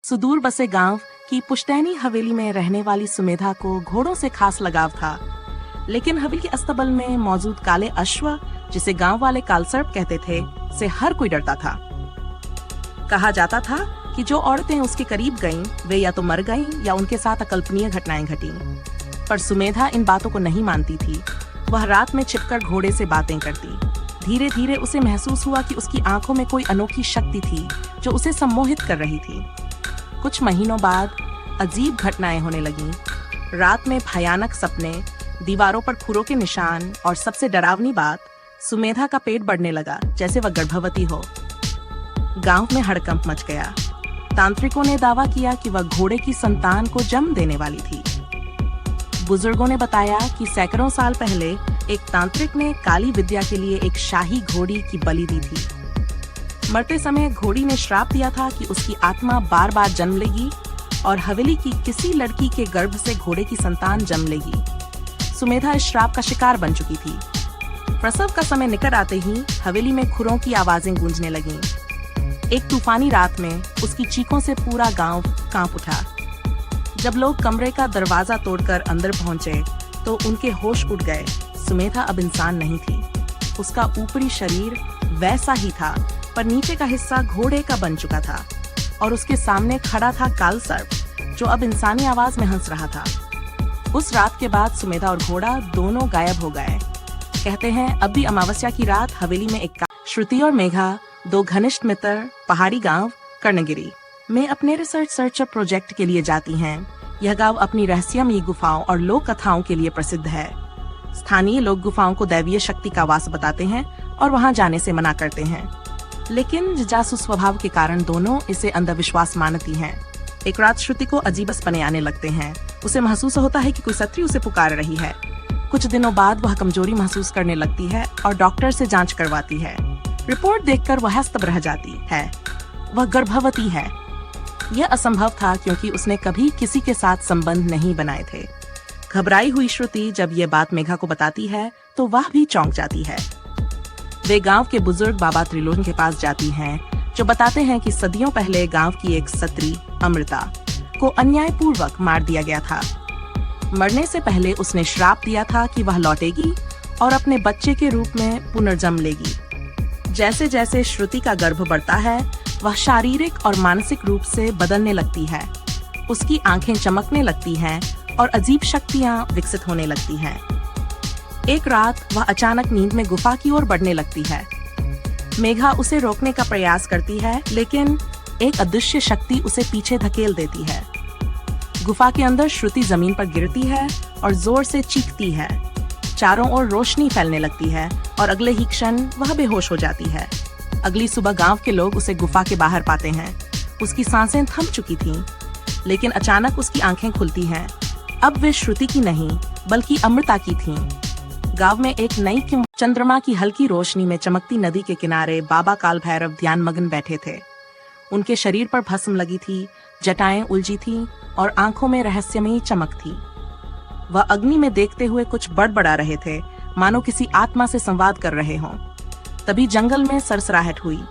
सुदूर बसे गांव की पुश्तैनी हवेली में रहने वाली सुमेधा को घोड़ों से खास लगाव था, लेकिन हवेली के अस्तबल में मौजूद काले अश्व, जिसे गांव वाले कालसर्प कहते थे, से हर कोई डरता था। कहा जाता था कि जो औरतें उसके करीब गईं, वे या तो मर गईं या उनके साथ अकल्पनीय घटनाएं घटीं। पर सुमेधा इन बातों को नहीं मानती थी। वह रात में छिपकर घोड़े से बातें करती। धीरे धीरे उसे महसूस हुआ कि उसकी आंखों में कोई अनोखी शक्ति थी जो उसे सम्मोहित कर रही थी। कुछ महीनों बाद अजीब घटनाएं होने लगीं। रात में भयानक सपने, दीवारों पर खुरों के निशान और सबसे डरावनी बात, सुमेधा का पेट बढ़ने लगा जैसे वह गर्भवती हो। गांव में हड़कंप मच गया। तांत्रिकों ने दावा किया कि वह घोड़े की संतान को जन्म देने वाली थी। बुजुर्गों ने बताया कि सैकड़ों साल पहले एक तांत्रिक ने काली विद्या के लिए एक शाही घोड़ी की बलि दी थी। मरते समय घोड़ी ने श्राप दिया था कि उसकी आत्मा बार बार जन्म लेगी और हवेली की किसी लड़की के गर्भ से घोड़े की संतान जन्म लेगी। सुमेधा इस श्राप का शिकार बन चुकी थी। प्रसव का समय निकट आते ही हवेली में खुरों की आवाजें गूंजने लगीं। एक तूफानी रात में उसकी चीखों से पूरा गांव कांप उठा। जब लोग कमरे का दरवाजा तोड़कर अंदर पहुंचे तो उनके होश उड़ गए। सुमेधा अब इंसान नहीं थी। उसका ऊपरी शरीर वैसा ही था, पर नीचे का हिस्सा घोड़े का बन चुका था और उसके सामने खड़ा था कालसर्प, जो अब इंसानी आवाज में हंस रहा था। उस रात के बाद सुमेधा और घोड़ा दोनों गायब हो गए। कहते हैं अब भी अमावस्या की रात हवेली में एक श्रुति और मेघा, दो घनिष्ठ मित्र, पहाड़ी गांव कर्णगिरी में अपने रिसर्च सर्च प्रोजेक्ट के लिए जाती हैं। यह गांव अपनी रहस्यमयी गुफाओं और लोक कथाओं के लिए प्रसिद्ध है। स्थानीय लोग गुफाओं को दैवीय शक्ति का वास बताते हैं और वहां जाने से मना करते हैं, लेकिन जासूस स्वभाव के कारण दोनों इसे अंधविश्वास मानती हैं। एक रात श्रुति को अजीबसपने आने लगते हैं। उसे महसूस होता है कि कोई सत्री उसे पुकार रही है। कुछ दिनों बाद वह कमजोरी महसूस करने लगती है और डॉक्टर से जांच करवाती है। रिपोर्ट देखकर वह स्तब्ध रह जाती है। वह गर्भवती है। यह असंभव था क्योंकि उसने कभी किसी के साथ संबंध नहीं बनाए थे। घबराई हुई श्रुति जब ये बात मेघा को बताती है तो वह भी चौंक जाती है। वे गांव के बुजुर्ग बाबा त्रिलोन के पास जाती हैं, जो बताते हैं कि सदियों पहले गांव की एक सत्री अमृता को अन्यायपूर्वक मार दिया गया था। मरने से पहले उसने श्राप दिया था कि वह लौटेगी और अपने बच्चे के रूप में पुनर्जन्म लेगी। जैसे जैसे श्रुति का गर्भ बढ़ता है, वह शारीरिक और मानसिक रूप से बदलने लगती है। उसकी आंखें चमकने लगती हैं और अजीब शक्तियां विकसित होने लगती हैं। एक रात वह अचानक नींद में गुफा की ओर बढ़ने लगती है। मेघा उसे रोकने का प्रयास करती है, लेकिन एक अदृश्य शक्ति उसे पीछे धकेल देती है। गुफा के अंदर श्रुति जमीन पर गिरती है और जोर से चीखती है। चारों ओर रोशनी फैलने लगती है और अगले ही क्षण वह बेहोश हो जाती है। अगली सुबह गांव के लोग उसे गुफा के बाहर पाते हैं। उसकी सांसें थम चुकी थीं, लेकिन अचानक उसकी आंखें खुलती हैं। अब वे श्रुति की नहीं, बल्कि अमृता की थीं। गांव में एक नई चंद्रमा की हल्की रोशनी में चमकती नदी के किनारे बाबा काल भैरव ध्यानमग्न बैठे थे। उनके शरीर पर भस्म लगी थी, जटाएं उलझी थीं और आंखों में रहस्यमयी चमक थी। वह अग्नि में देखते हुए कुछ बड़बड़ा रहे थे, मानो किसी आत्मा से संवाद कर रहे हों। तभी जंगल में सरसराहट हुई।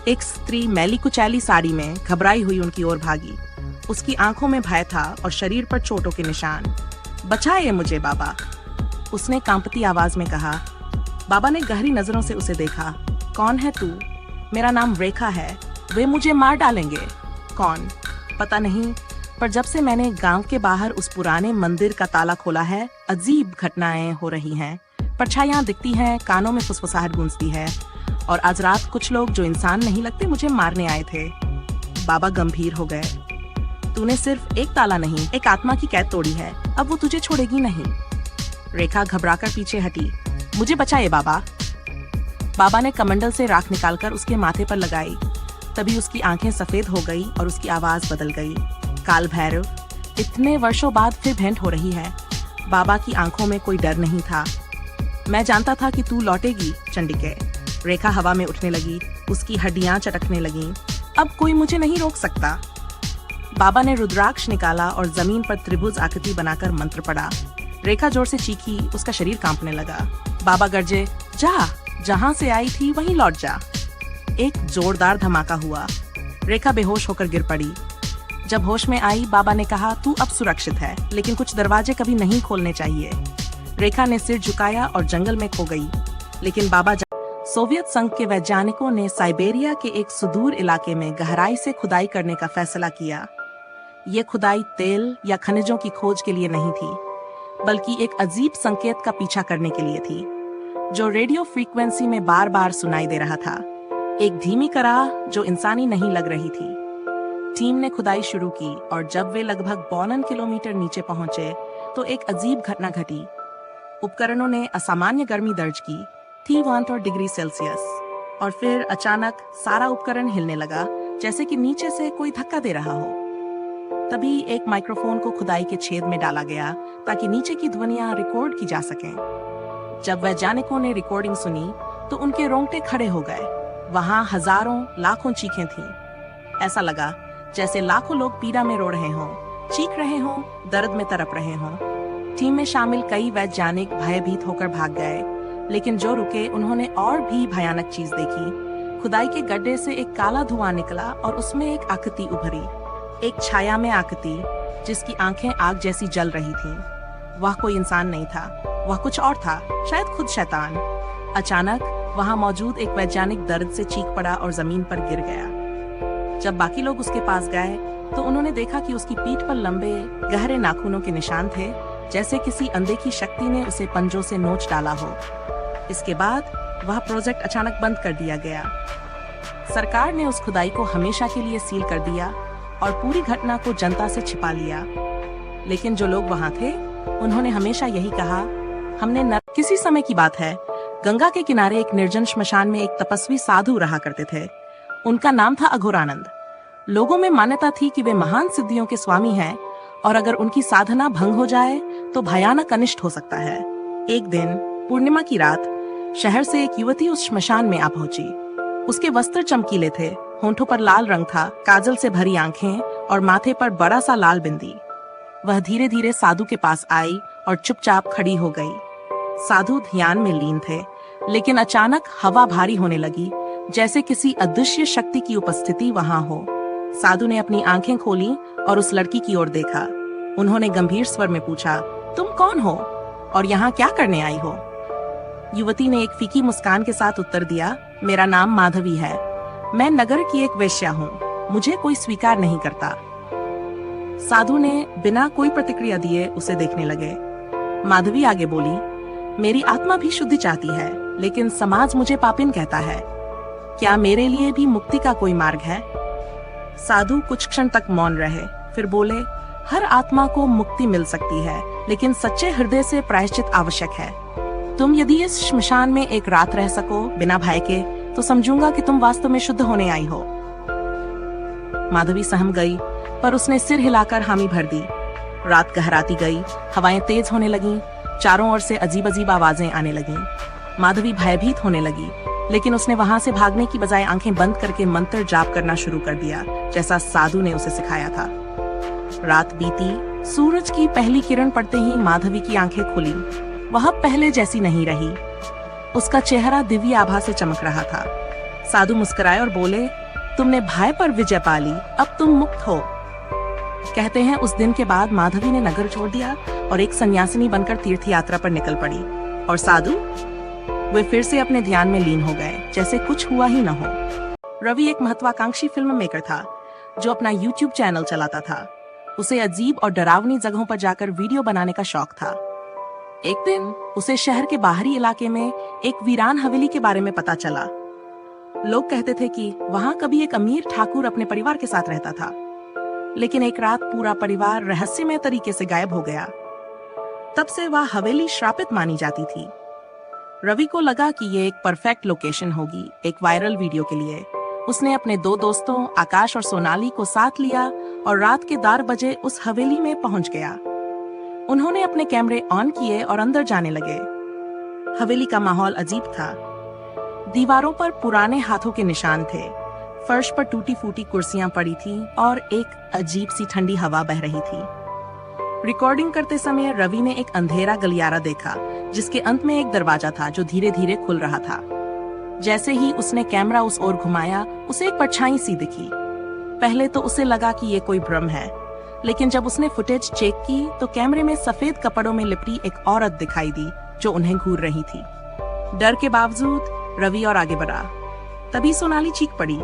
एक स्त्री मैली कुचैली साड़ी में घबराई हुई उनकी ओर भागी। उसकी आंखों में भय था और शरीर पर चोटों के निशान। बचाइए मुझे बाबा, उसने कांपती आवाज में कहा। बाबा ने गहरी नजरों से उसे देखा। कौन है तू? मेरा नाम रेखा है। वे मुझे मार डालेंगे। कौन? पता नहीं, पर जब से मैंने गांव के बाहर उस पुराने मंदिर का ताला खोला है, अजीब घटनाएं हो रही हैं। परछाइयां दिखती हैं, कानों में फुसफुसाहट गूंजती है, और आज रात कुछ लोग जो इंसान नहीं लगते मुझे मारने आए थे। बाबा गंभीर हो गए। तूने सिर्फ एक ताला नहीं, एक आत्मा की कैद तोड़ी है। अब वो तुझे छोड़ेगी नहीं। रेखा घबराकर पीछे हटी। मुझे बचाइए बाबा। बाबा ने कमंडल से राख निकालकर उसके माथे पर लगाई। तभी उसकी आंखें सफेद हो गई और उसकी आवाज बदल गई। काल भैरव, इतने वर्षों बाद फिर भेंट हो रही है। बाबा की आंखों में कोई डर नहीं था। मैं जानता था कि तू लौटेगी चंडिके। रेखा हवा में उठने लगी, उसकी हड्डियां चटकने लगीं। अब कोई मुझे नहीं रोक सकता। बाबा ने रुद्राक्ष निकाला और जमीन पर त्रिभुज आकृति बनाकर मंत्र पढ़ा। रेखा जोर से चीखी, उसका शरीर कांपने लगा। बाबा गरजे, जा, जहां से आई थी वहीं लौट जा। एक जोरदार धमाका हुआ। रेखा बेहोश होकर गिर पड़ी। जब होश में आई, बाबा ने कहा, तू अब सुरक्षित है, लेकिन कुछ दरवाजे कभी नहीं खोलने चाहिए। रेखा ने सिर झुकाया और जंगल में खो गई। लेकिन बाबा सोवियत संघ के वैज्ञानिकों ने साइबेरिया के एक सुदूर इलाके में गहराई से खुदाई करने का फैसला किया। ये खुदाई तेल या खनिजों की खोज के लिए नहीं थी, बल्कि एक अजीब संकेत का पीछा करने के लिए थी, जो रेडियो फ्रीक्वेंसी में बार बार सुनाई दे रहा था। एक धीमी कराह जो इंसानी नहीं लग रही थी। टीम ने खुदाई शुरू की और जब वे लगभग 52 किलोमीटर नीचे पहुंचे तो एक अजीब घटना घटी। उपकरणों ने असामान्य गर्मी दर्ज की थी 100 डिग्री सेल्सियस, और फिर अचानक सारा उपकरण हिलने लगा, जैसे कि नीचे से कोई धक्का दे रहा हो। तभी एक माइक्रोफोन को खुदाई के छेद में डाला गया ताकि नीचे की ध्वनियां रिकॉर्ड की जा सकें। जब वैज्ञानिकों ने रिकॉर्डिंग सुनी तो उनके रोंगटे खड़े हो गए। वहां हजारों लाखों चीखें थीं। ऐसा लगा जैसे लाखों लोग पीड़ा में रो रहे हों, चीख रहे हों, दर्द में तड़प रहे हों। टीम में शामिल कई वैज्ञानिक भयभीत होकर भाग गए, लेकिन जो रुके उन्होंने और भी भयानक चीज देखी। खुदाई के गड्ढे से एक काला धुआं निकला और उसमें एक आकृति उभरी, एक छाया में आकृति जिसकी आंखें आग जैसी जल रही थीं। वह कोई इंसान नहीं था, वह कुछ और था, शायद खुद शैतान। अचानक वहां मौजूद एक वैज्ञानिक दर्द से चीख पड़ा और जमीन पर गिर गया। जब बाकी लोग उसके पास गए तो उन्होंने देखा कि उसकी पीठ पर लंबे गहरे नाखूनों के निशान थे, जैसे किसी अनदेखी शक्ति ने उसे पंजों से नोच डाला हो। इसके बाद वह प्रोजेक्ट अचानक बंद कर दिया गया। सरकार ने उस खुदाई को हमेशा के लिए सील कर दिया और पूरी घटना को जनता से छिपा लिया। लेकिन जो लोग वहां थे उन्होंने हमेशा यही कहा, हमने किसी समय की बात है, गंगा के किनारे एक निर्जन श्मशान में एक तपस्वी साधु रहा करते थे। उनका नाम था अघोरानंद। लोगों में मान्यता थी कि वे महान सिद्धियों के स्वामी हैं और अगर उनकी साधना भंग हो जाए तो भयानक अनिष्ट हो सकता है। एक दिन पूर्णिमा की रात शहर से एक युवती उस श्मशान में आ पहुंची। उसके वस्त्र चमकीले थे, होंठों पर लाल रंग था, काजल से भरी आंखें और माथे पर बड़ा सा लाल बिंदी। वह धीरे धीरे साधु के पास आई और चुपचाप खड़ी हो गई। साधु ध्यान में लीन थे, लेकिन अचानक हवा भारी होने लगी, जैसे किसी अदृश्य शक्ति की उपस्थिति वहां हो। साधु ने अपनी आंखें खोली और उस लड़की की ओर देखा। उन्होंने गंभीर स्वर में पूछा, तुम कौन हो और यहाँ क्या करने आई हो? युवती ने एक फीकी मुस्कान के साथ उत्तर दिया, मेरा नाम माधवी है। मैं नगर की एक वेश्या हूँ, मुझे कोई स्वीकार नहीं करता। साधु ने बिना कोई प्रतिक्रिया दिए उसे देखने लगे। माधवी आगे बोली, मेरी आत्मा भी शुद्धि चाहती है, लेकिन समाज मुझे पापिन कहता है। क्या मेरे लिए भी मुक्ति का कोई मार्ग है? साधु कुछ क्षण तक मौन रहे, फिर बोले, हर आत्मा को मुक्ति मिल सकती है, लेकिन सच्चे हृदय से प्रायश्चित आवश्यक है। तुम यदि इस श्मशान में एक रात रह सको बिना भय के, तो समझूंगा कि तुम वास्तव में शुद्ध होने आई हो। माधवी सहम गई, पर उसने सिर हिलाकर हामी भर दी। रात गहराती गई, हवाएं तेज होने लगीं, चारों ओर से अजीब अजीब आवाजें आने लगीं। माधवी भयभीत होने लगी, लेकिन उसने वहां से भागने की बजाय आंखें बंद करके मंत्र जाप करना शुरू कर दिया, जैसा साधु ने उसे सिखाया था। रात बीती, सूरज की पहली किरण पड़ते ही माधवी की आंखें खुली। वह पहले जैसी नहीं रही, उसका चेहरा दिव्य आभा से चमक रहा था। साधु मुस्कुराए और बोले, तुमने भय पर विजय पा ली, अब तुम मुक्त हो। कहते हैं उस दिन के बाद माधवी ने नगर छोड़ दिया और एक सन्यासिनी बनकर तीर्थ यात्रा पर निकल पड़ी, और साधु वे फिर से अपने ध्यान में लीन हो गए, जैसे कुछ हुआ ही न हो। रवि एक महत्वाकांक्षी फिल्म मेकर था जो अपना YouTube चैनल चलाता था। उसे अजीब और डरावनी जगहों पर जाकर वीडियो बनाने का शौक था। एक दिन उसे शहर के बाहरी इलाके में एक वीरान हवेली के बारे में पता चला। लोग कहते थे कि वहां कभी एक अमीर ठाकुर अपने परिवार के साथ रहता था, लेकिन एक रात पूरा परिवार रहस्यमय तरीके से गायब हो गया। तब से वह हवेली श्रापित मानी जाती थी। रवि को लगा कि ये एक परफेक्ट लोकेशन होगी एक वायरल वीडियो के लिए। उसने अपने 2 दोस्तों आकाश और सोनाली को साथ लिया और रात के 12 बजे उस हवेली में पहुंच गया। उन्होंने अपने कैमरे ऑन किए और अंदर जाने लगे। हवेली का माहौल अजीब था। दीवारों पर पुराने हाथों के निशान थे, फर्श पर टूटी फूटी कुर्सियां पड़ी थीं और एक अजीब सी ठंडी हवा बह रही थी। रिकॉर्डिंग करते समय रवि ने एक अंधेरा गलियारा देखा, जिसके अंत में एक दरवाजा था जो धीरे धीरे खुल रहा था। जैसे ही उसने कैमरा उस ओर घुमाया, उसे एक परछाई सी दिखी। पहले तो उसे लगा कि ये कोई भ्रम है, लेकिन जब उसने फुटेज चेक की तो कैमरे में सफेद कपड़ों में लिपटी एक औरत दिखाई दी जो उन्हें घूर रही थी। डर के बावजूद रवि और आगे बढ़ा। तभी सोनाली चीख पड़ी,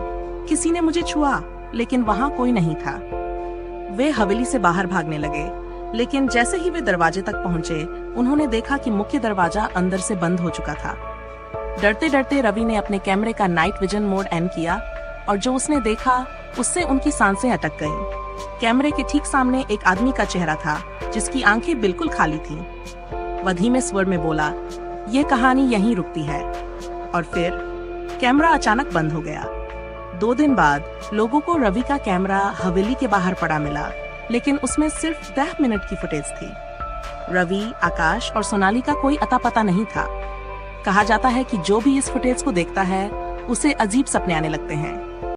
किसी ने मुझे छुआ, लेकिन वहां कोई नहीं था। वे हवेली से बाहर भागने लगे, लेकिन जैसे ही वे दरवाजे तक पहुंचे, उन्होंने देखा कि मुख्य दरवाजा अंदर से बंद हो चुका था। डरते डरते रवि ने अपने कैमरे का नाइट विजन मोड ऑन किया और जो उसने देखा उससे उनकी सांसें अटक गईं। कैमरे के ठीक सामने एक आदमी का चेहरा था जिसकी आंखें बिल्कुल खाली थीं। वह धीमे स्वर में बोला, ये कहानी यहीं रुकती है। और फिर कैमरा अचानक बंद हो गया। 2 दिन बाद लोगों को रवि का कैमरा हवेली के बाहर पड़ा मिला, लेकिन उसमें सिर्फ 10 मिनट की फुटेज थी। रवि, आकाश और सोनाली का कोई अता पता नहीं था। कहा जाता है कि जो भी इस फुटेज को देखता है उसे अजीब सपने आने लगते हैं।